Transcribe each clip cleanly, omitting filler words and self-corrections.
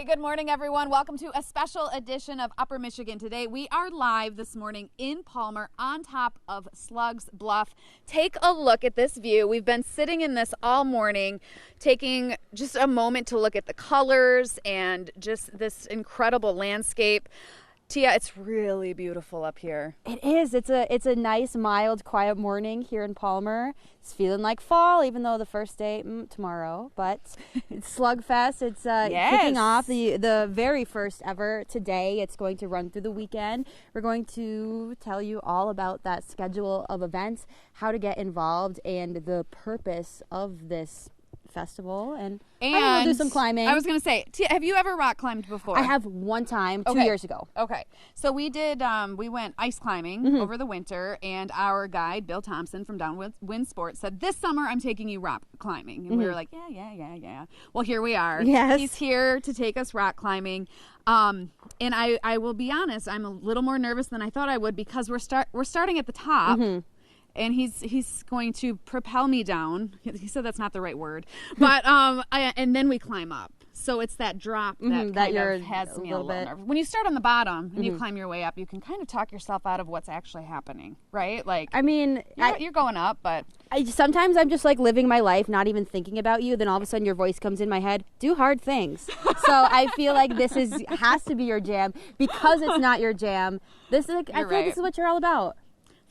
Hey, good morning, everyone. Welcome to a special edition of Upper Michigan Today. We are live this morning in Palmer on top of Slugs Bluff. Take a look at this view. We've been sitting in this all morning, taking just a moment to look at the colors and just this incredible landscape. Tia, it's really beautiful up here. It is. It's a nice, mild, quiet morning here in Palmer. It's feeling like fall, even though the first day tomorrow. But it's Slugfest. It's kicking off the very first ever today. It's going to run through the weekend. We're going to tell you all about that schedule of events, how to get involved, and the purpose of this festival, and we'll do some climbing. I was going to say, have you ever rock climbed before? I have one time, 2 years ago. Okay. So we did, we went ice climbing over the winter, and our guide, Bill Thompson from Downwind Sports, said, this summer I'm taking you rock climbing. And we were like, yeah. Well, here we are. Yes. He's here to take us rock climbing. And I will be honest, I'm a little more nervous than I thought I would because we're starting at the top. And he's going to propel me down. He said that's not the right word, but and then we climb up. So it's that drop that kind of has me a little bit. When you start on the bottom and you climb your way up, you can kind of talk yourself out of what's actually happening, right? Like, I mean, you're going up, but sometimes I'm just like living my life, not even thinking about you. Then all of a sudden, your voice comes in my head. Do hard things. So I feel like this has to be your jam because it's not your jam. This is I feel like this is what you're all about.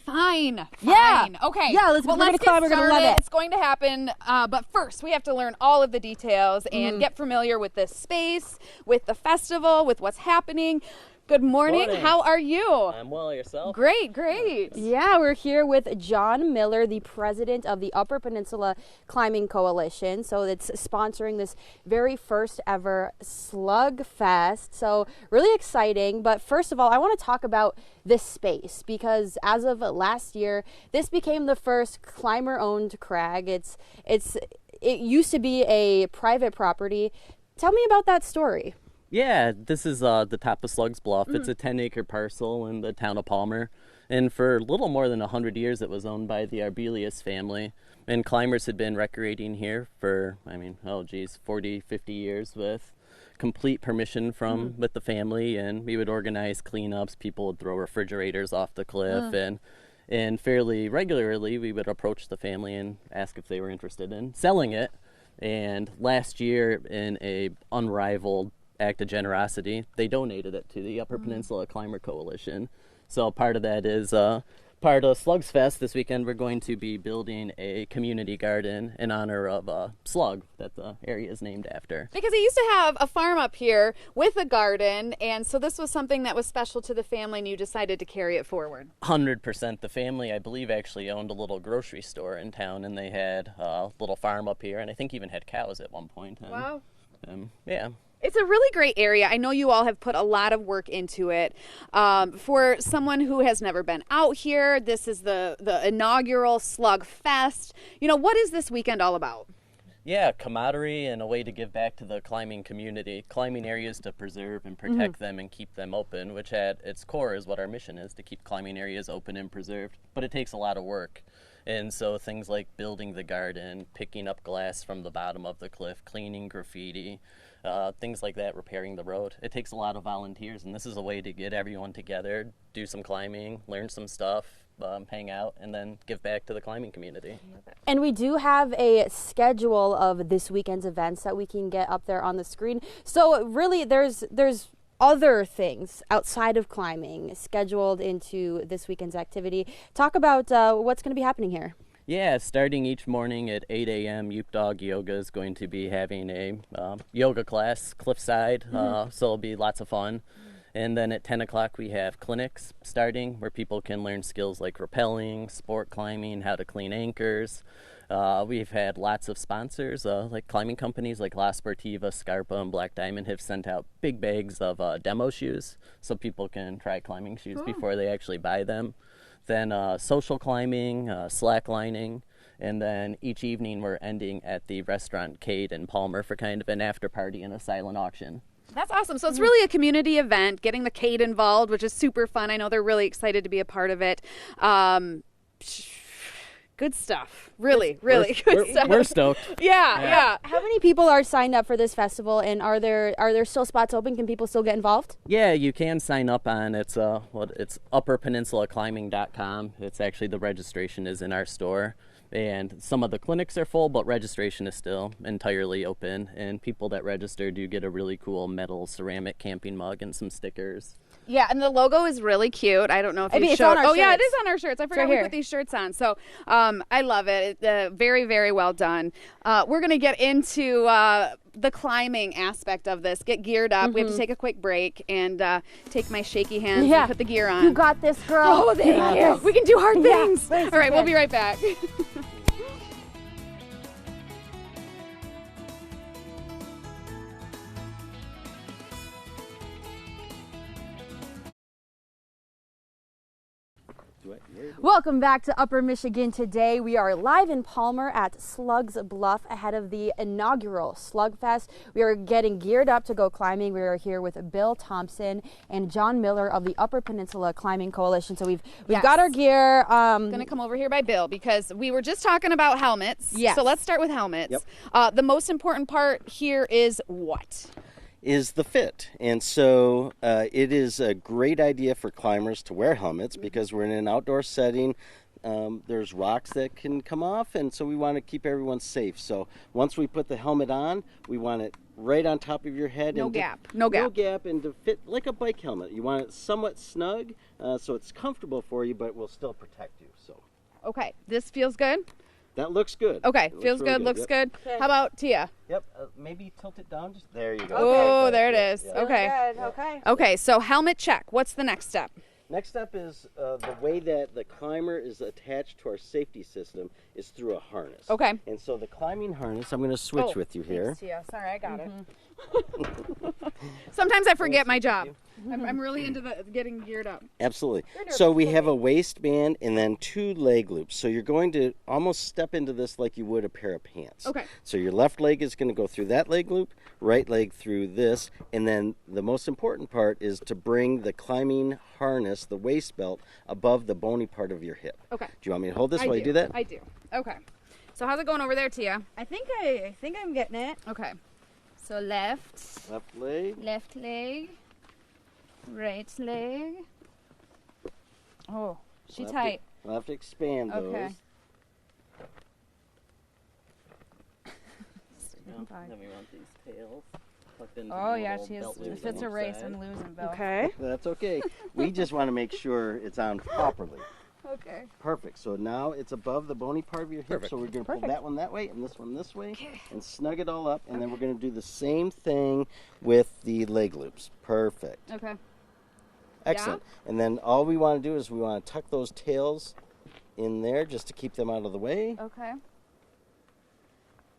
Fine. Yeah. Okay. Yeah, we're going to climb. We're going to love it. It's going to happen. But first, we have to learn all of the details and get familiar with this space, with the festival, with what's happening. Good morning. How are you? I'm well. Yourself? Great. Yeah, we're here with John Miller, the president of the Upper Peninsula Climbing Coalition. So it's sponsoring this very first ever Slug Fest. So really exciting. But first of all, I want to talk about this space because as of last year, this became the first climber-owned crag. It used to be a private property. Tell me about that story. Yeah, this is the top of Slugs Bluff. It's a 10-acre parcel in the town of Palmer. And for a little more than 100 years, it was owned by the Arbelius family. And climbers had been recreating here for, 40, 50 years with complete permission with the family. And we would organize cleanups. People would throw refrigerators off the cliff. And fairly regularly, we would approach the family and ask if they were interested in selling it. And last year, in a unrivaled act of generosity, they donated it to the Upper Peninsula Climber Coalition. So part of that is part of Slugs Fest. This weekend we're going to be building a community garden in honor of Slug that the area is named after. Because he used to have a farm up here with a garden, and so this was something that was special to the family and you decided to carry it forward. 100%. The family, I believe, actually owned a little grocery store in town, and they had a little farm up here, and I think even had cows at one point. And, wow. Yeah. It's a really great area. I know you all have put a lot of work into it. For someone who has never been out here, this is the inaugural Slug Fest. What is this weekend all about? Yeah, camaraderie and a way to give back to the climbing community. Climbing areas to preserve and protect them and keep them open, which at its core is what our mission is, to keep climbing areas open and preserved. But it takes a lot of work. And so things like building the garden, picking up glass from the bottom of the cliff, cleaning graffiti, things like that, repairing the road. It takes a lot of volunteers, and this is a way to get everyone together, do some climbing, learn some stuff, hang out, and then give back to the climbing community. And we do have a schedule of this weekend's events that we can get up there on the screen. So really, there's other things outside of climbing scheduled into this weekend's activity. Talk about what's going to be happening here. Yeah, starting each morning at 8 a.m., Yoop Dog Yoga is going to be having a yoga class cliffside, so it'll be lots of fun. And then at 10 o'clock, we have clinics starting where people can learn skills like rappelling, sport climbing, how to clean anchors. We've had lots of sponsors, like climbing companies like La Sportiva, Scarpa, and Black Diamond have sent out big bags of demo shoes so people can try climbing shoes before they actually buy them. Then social climbing, slacklining, and then each evening we're ending at the restaurant Cade in Palmer for kind of an after party and a silent auction. That's awesome. So it's really a community event, getting the Cade involved, which is super fun. I know they're really excited to be a part of it. good stuff. Really good stuff. We're stoked. Yeah. How many people are signed up for this festival, and are there still spots open? Can people still get involved? Yeah, you can sign up on it's upperpeninsulaclimbing.com. It's actually the registration is in our store. And some of the clinics are full, but registration is still entirely open. And people that register do get a really cool metal ceramic camping mug and some stickers. Yeah, and the logo is really cute. I don't know if It's on our Oh, yeah, it shirts. is on our shirts. I forgot right we here. put these shirts on. So I love it. Very, very well done. We're going to get into the climbing aspect of this. Get geared up. We have to take a quick break and take my shaky hands Yeah. and put the gear on. You got this, girl. Oh, thank you. We can do hard things. thanks, All right, we'll okay. be right back. Welcome back to Upper Michigan today. We are live in Palmer at Slugs Bluff ahead of the inaugural Slugfest. We are getting geared up to go climbing. We are here with Bill Thompson and John Miller of the Upper Peninsula Climbing Coalition. So we've Yes. got our gear. Going to come over here by Bill because we were just talking about helmets. Yes. So let's start with helmets. Yep. The most important part here is what? Is the fit. And so it is a great idea for climbers to wear helmets because we're in an outdoor setting. There's rocks that can come off, and so we want to keep everyone safe. So once we put the helmet on, we want it right on top of your head. No and gap. No No gap. gap, and to fit like a bike helmet. You want it somewhat snug so it's comfortable for you, but will still protect you. So Okay, this feels good. that looks good. Okay, It looks feels really good, looks Yep. good. Okay. How about Tia? Yep. Maybe tilt it down. Just there you go. Oh, Okay. there it is. Yeah. Okay. Okay. Okay, so helmet check. What's the next step? Next up is the way that the climber is attached to our safety system is through a harness. Okay. And so the climbing harness, I'm going to switch with you here. Tia. Sorry, I got it. Sometimes I forget my job. I'm really into the getting geared up. Absolutely. So we have a waistband and then 2 leg loops. So you're going to almost step into this like you would a pair of pants. Okay. So your left leg is going to go through that leg loop, right leg through this, and then the most important part is to bring the climbing harness, the waist belt, above the bony part of your hip. Okay. Do you want me to hold this while you do that? I do. Okay. So how's it going over there, Tia? I think I'm getting it. Okay. So left Left leg. leg, right leg. Oh, she Left tight. We'll have to expand those. Okay. Then we want these tails tucked into Oh the yeah, little she is. belt loops If it's on a each race, side. I'm losing, Bill. Okay. That's okay. We just want to make sure it's on properly. Okay. Perfect. So now it's above the bony part of your hip. So we're going to pull that one that way and this one this way and snug it all up. And then we're going to do the same thing with the leg loops. Perfect. Okay. Excellent. And then all we want to do is we want to tuck those tails in there just to keep them out of the way. Okay.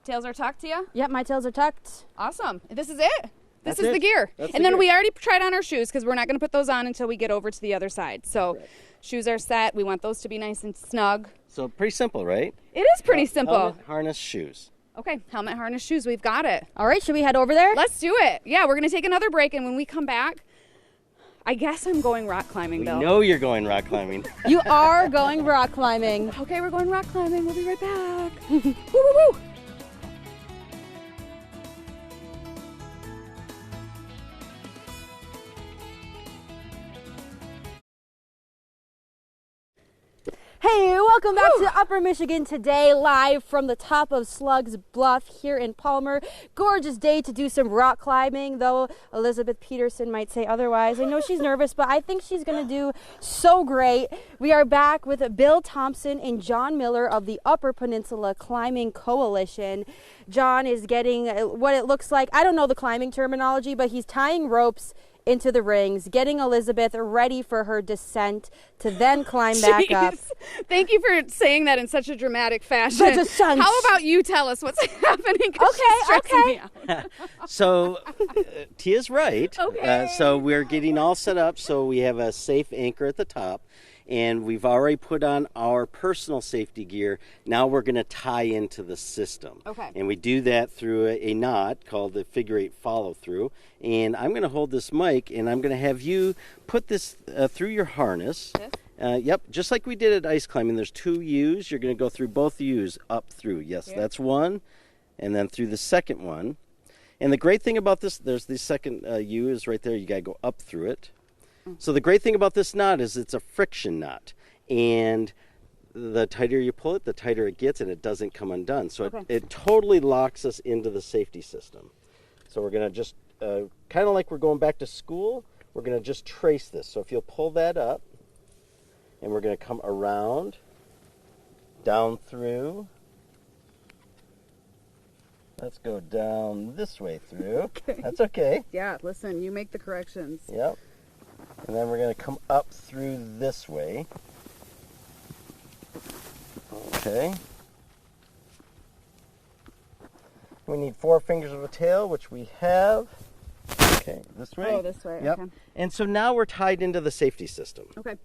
Tails are tucked, Tia? Yep, my tails are tucked. Awesome. This is it. This That's is it. the gear. That's And the then gear. we already tried on our shoes because we're not going to put those on until we get over to the other side. So Correct. shoes are set. We want those to be nice and snug. So pretty simple, right? It is pretty simple. Helmet, harness, shoes. Okay, helmet, harness, shoes. We've got it. All right, should we head over there? Let's do it. Yeah, we're going to take another break. And when we come back, I guess I'm going rock climbing, We Bill. know you're going rock climbing. You are going rock climbing. Okay, we're going rock climbing. We'll be right back. Woo, woo, woo. Hey, welcome back to Upper Michigan today, live from the top of Slugs Bluff here in Palmer. Gorgeous day to do some rock climbing, though Elizabeth Peterson might say otherwise. I know she's nervous, but I think she's going to do so great. We are back with Bill Thompson and John Miller of the Upper Peninsula Climbing Coalition. John is getting what it looks like, I don't know the climbing terminology, but he's tying ropes into the rings, getting Elizabeth ready for her descent to then climb back up. Jeez. Thank you for saying that in such a dramatic fashion. Such a sense. How about you tell us what's happening? 'Cause she's stressing Okay. me out. So Tia's right. Okay. So we're getting all set up so we have a safe anchor at the top. And we've already put on our personal safety gear. Now we're going to tie into the system. Okay. And we do that through a knot called the figure 8 follow through. And I'm going to hold this mic and I'm going to have you put this through your harness. Yep, just like we did at ice climbing, there's 2 U's. You're going to go through both U's up through. Yes, that's one. And then through the second one. And the great thing about this, there's the second U is right there. You got to go up through it. So the great thing about this knot is it's a friction knot. And the tighter you pull it, the tighter it gets, and it doesn't come undone. So it totally locks us into the safety system. So we're going to just, kind of like we're going back to school, we're going to just trace this. So if you'll pull that up, and we're going to come around, down through. Let's go down this way through. Okay. That's okay. Yeah, listen, you make the corrections. Yep. And then we're going to come up through this way. Okay. We need 4 fingers of a tail, which we have. Okay, this way. Oh, this way. Yep. Okay. And so now we're tied into the safety system. Okay.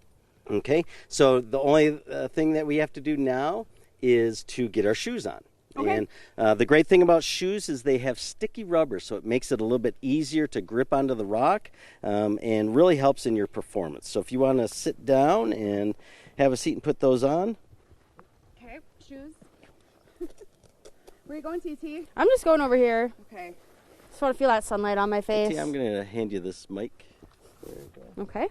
Okay, so the only thing that we have to do now is to get our shoes on. Okay. And the great thing about shoes is they have sticky rubber, so it makes it a little bit easier to grip onto the rock and really helps in your performance. So if you want to sit down and have a seat and put those on. Okay, shoes. Where are you going, TT? I'm just going over here. Okay. Just want to feel that sunlight on my face. I'm going to hand you this mic. There you go. Okay.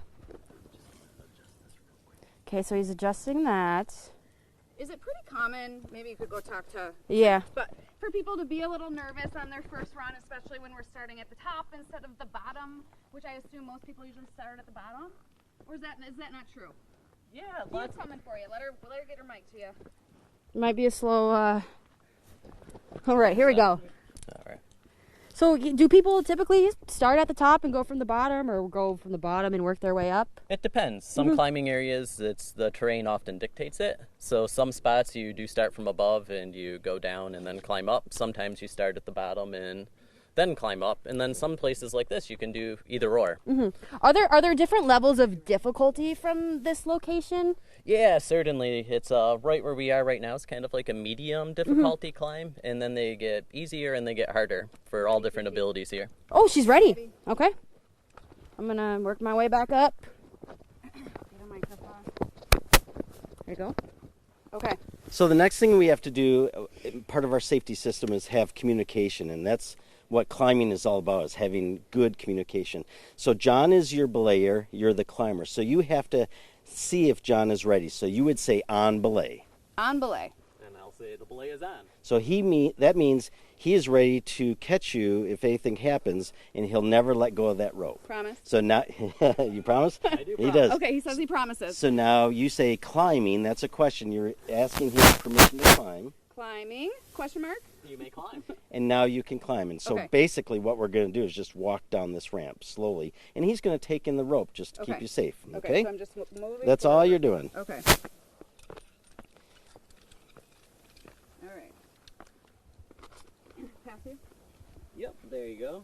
Okay, so he's adjusting that. Is it pretty common, maybe you could go talk to, Yeah. but for people to be a little nervous on their first run, especially when we're starting at the top instead of the bottom, which I assume most people usually start at the bottom? Or is that not true? Yeah, She's coming for you. Let her get her mic to you. Might be a slow, All right, here we go. all right. So do people typically start at the top and go from the bottom, or go from the bottom and work their way up? It depends. Some climbing areas, it's the terrain often dictates it. So some spots you do start from above and you go down and then climb up. Sometimes you start at the bottom and then climb up. And then some places like this, you can do either or. Are there different levels of difficulty from this location? Yeah, certainly. It's right where we are right now. It's kind of like a medium difficulty climb, and then they get easier and they get harder for all different abilities here. Oh, she's ready. Okay. I'm gonna work my way back up. There you go. Okay. So the next thing we have to do, part of our safety system, is have communication, and that's what climbing is all about, is having good communication. So John is your belayer, you're the climber. So you have to see if John is ready. So you would say on belay. On belay. And I'll say the belay is on. So that means he is ready to catch you if anything happens, and he'll never let go of that rope. Promise. So now, you promise? I do He promise. does. Okay, he says he promises. So now you say climbing. That's a question. You're asking him permission to climb. Climbing, question mark. You may climb. And now you can climb. And so Okay. basically what we're going to do is just walk down this ramp slowly. And he's going to take in the rope just to keep Okay. you safe. Okay, Okay? so I'm just moving That's all forward. you're doing. Okay. All right. Pass you? Yep, there you go.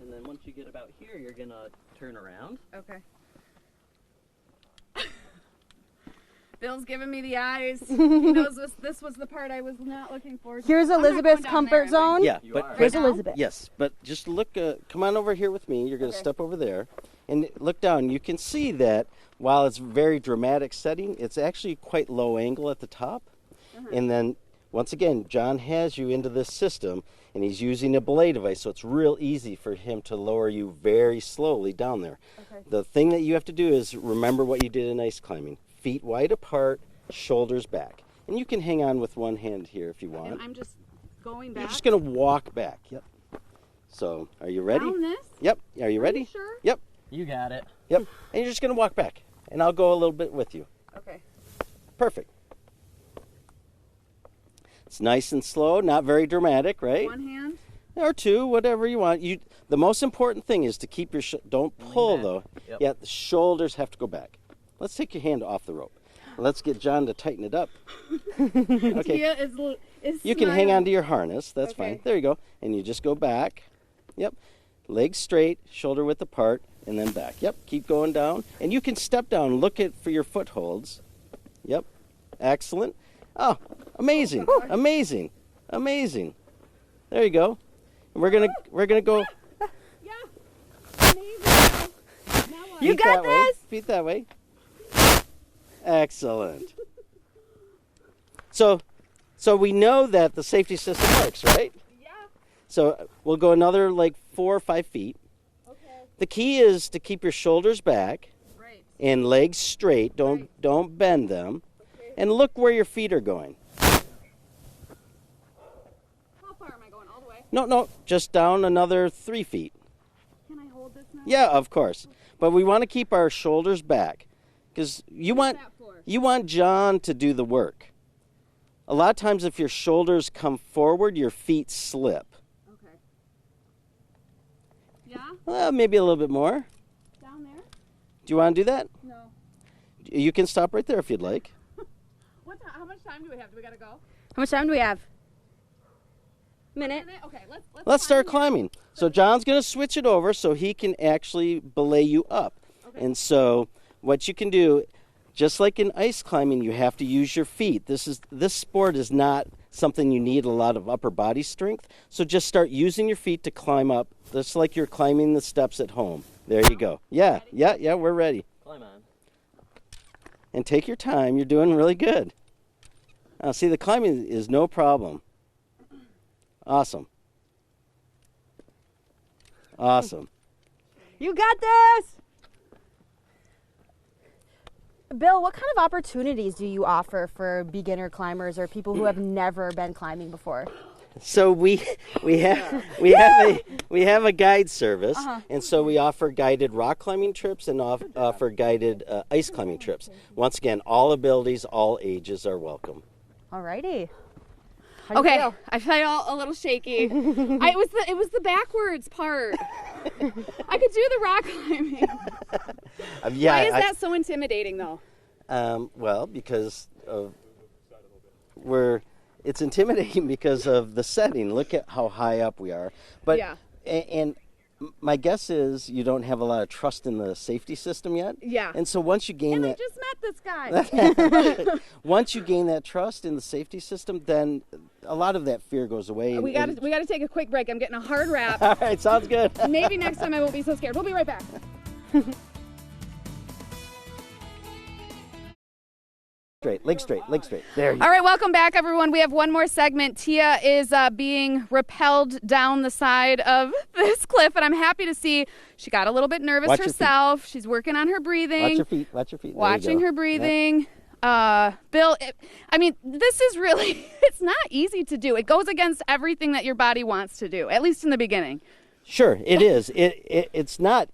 And then once you get about here, you're going to turn around. Okay. Bill's giving me the eyes. He knows this was the part I was not looking for. Here's I'm not Elizabeth's going down there, comfort am I? zone. Yeah, You but are. Here's Right now? Elizabeth. yes, but just look, come on over here with me. You're going to Okay. step over there and look down. You can see that while it's very dramatic setting, it's actually quite low angle at the top. And then once again, John has you into this system, and he's using a belay device, so it's real easy for him to lower you very slowly down there. Okay. The thing that you have to do is remember what you did in ice climbing. Feet wide apart, shoulders back. And you can hang on with one hand here if you want. And I'm just going back. You're just going to walk back. Yep. So, are you ready? Down this? Yep. Are you ready? Sure. Yep. You got it. Yep. And you're just going to walk back. And I'll go a little bit with you. Okay. Perfect. It's nice and slow, not very dramatic, right? One hand. Or two, whatever you want. The most important thing is to keep your don't pull back. though. Yep. Yeah, the shoulders have to go back. Let's take your hand off the rope. Let's get John to tighten it up. Okay. Tia is You can hang smiling. on to your harness. That's Okay. fine. There you go. And you just go back. Yep. Legs straight, shoulder width apart, and then back. Yep. Keep going down. And you can step down. Look for your footholds. Yep. Excellent. Oh, amazing. Amazing. Amazing. There you go. And we're gonna go Yeah. Amazing. Now what? You feet got that way. this. Feet that way. Excellent. So we know that the safety system works, right? Yeah. So we'll go another like 4 or 5 feet. Okay. The key is to keep your shoulders back Right. and legs straight. Don't bend them. Okay. And look where your feet are going. How far am I going? All the way? No, just down another 3 feet. Can I hold this now? Yeah, of course. But we want to keep our shoulders back because you want John to do the work. A lot of times if your shoulders come forward, your feet slip. Okay. Yeah? Well, maybe a little bit more. Down there? Do you want to do that? No. You can stop right there if you'd like. How much time do we have? Do we gotta go? How much time do we have? Minute. Okay, Let's start climbing. So John's going to switch it over so he can actually belay you up. Okay. And so what you can do, just like in ice climbing, you have to use your feet. This sport is not something you need a lot of upper body strength. So just start using your feet to climb up, just like you're climbing the steps at home. There you go. Yeah, we're ready. Climb on. And take your time. You're doing really good. Now, see, the climbing is no problem. Awesome. Awesome. You got this! Bill, what kind of opportunities do you offer for beginner climbers or people who have never been climbing before? So we have a guide service, and so we offer guided rock climbing trips and offer guided ice climbing trips. Once again, all abilities, all ages are welcome. Alrighty. Okay, I feel a little shaky. It was the backwards part. I could do the rock climbing. Why is that so intimidating, though? Well, because it's intimidating because of the setting. Look at how high up we are. But Yeah. And my guess is you don't have a lot of trust in the safety system yet. Yeah. And so once you gain And I that. just met this guy. Once you gain that trust in the safety system, then a lot of that fear goes away. We got to take a quick break. I'm getting a hard wrap. All right, sounds good. Maybe next time I won't be so scared. We'll be right back. Leg straight. There you go. All right, welcome back, everyone. We have one more segment. Tia is being rappelled down the side of this cliff, and I'm happy to see she got a little bit nervous Watch your herself. She's working on her breathing. Watch your feet. There you Watching go. her breathing. Bill, this is really, it's not easy to do. It goes against everything that your body wants to do, at least in the beginning. Sure, it is. It's not.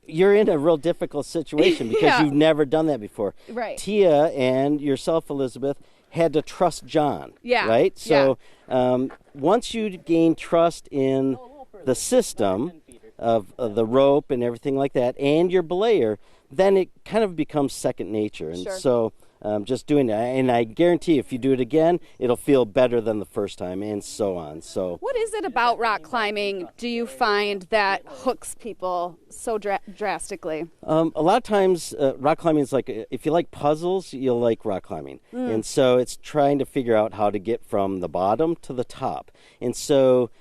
You're in a real difficult situation because Yeah. you've never done that before. Right. Tia and yourself, Elizabeth, had to trust John. Yeah. Right? So once you gain trust in the system of the rope and everything like that and your belayer, then it kind of becomes second nature. And Sure. so just doing that. And I guarantee if you do it again, it'll feel better than the first time and so on. So What is it about rock climbing do you find that hooks people so drastically? a lot of times, rock climbing is like, if you like puzzles, you'll like rock climbing. And so it's trying to figure out how to get from the bottom to the top. And so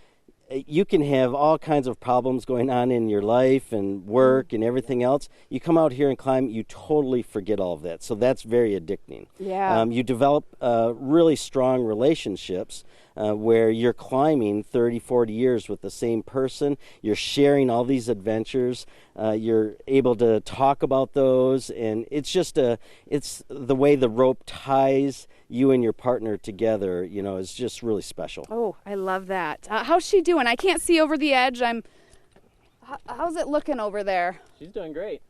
you can have all kinds of problems going on in your life and work and everything else. You come out here and climb, you totally forget all of that. So that's very addicting. Yeah. You develop really strong relationships where you're climbing 30, 40 years with the same person. You're sharing all these adventures. You're able to talk about those. And it's just it's the way the rope ties you and your partner together, is just really special. Oh, I love that. How's she doing? I can't see over the edge. How's it looking over there? She's doing great.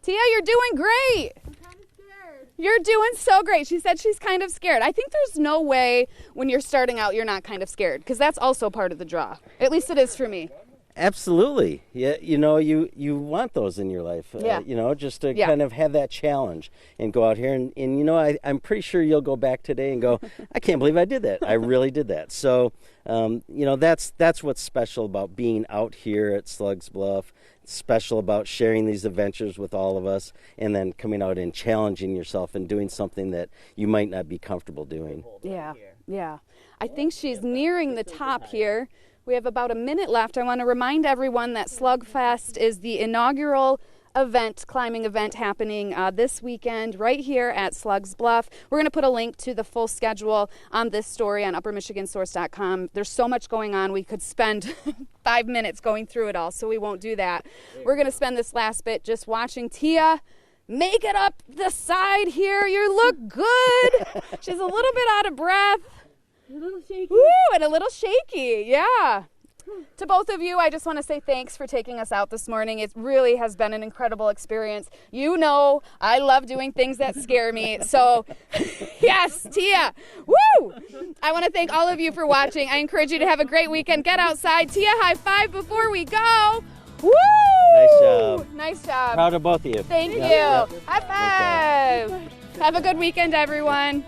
Tia, you're doing great. I'm kind of scared. You're doing so great. She said she's kind of scared. I think there's no way when you're starting out you're not kind of scared, because that's also part of the draw. At least it is for me. Absolutely. Yeah, you want those in your life. Yeah. Just to Yeah. kind of have that challenge and go out here and I'm pretty sure you'll go back today and go, I can't believe I did that. I really did that. So, that's what's special about being out here at Slugs Bluff. It's special about sharing these adventures with all of us and then coming out and challenging yourself and doing something that you might not be comfortable doing. Yeah. I think she's nearing the top here. We have about a minute left. I want to remind everyone that Slugfest is the inaugural climbing event happening this weekend right here at Slugs Bluff. We're going to put a link to the full schedule on this story on uppermichigansource.com. There's so much going on. We could spend 5 minutes going through it all, so we won't do that. We're going to spend this last bit just watching Tia make it up the side here. You look good. She's a little bit out of breath. A little shaky. Woo, and a little shaky, yeah. To both of you, I just want to say thanks for taking us out this morning. It really has been an incredible experience. You know, I love doing things that scare me. So, yes, Tia, woo! I want to thank all of you for watching. I encourage you to have a great weekend. Get outside. Tia, high five before we go. Woo! Nice job. Nice job. Proud of both of you. Thank you. Yep. High five. Have a good weekend, everyone.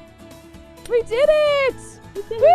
We did it. Woo!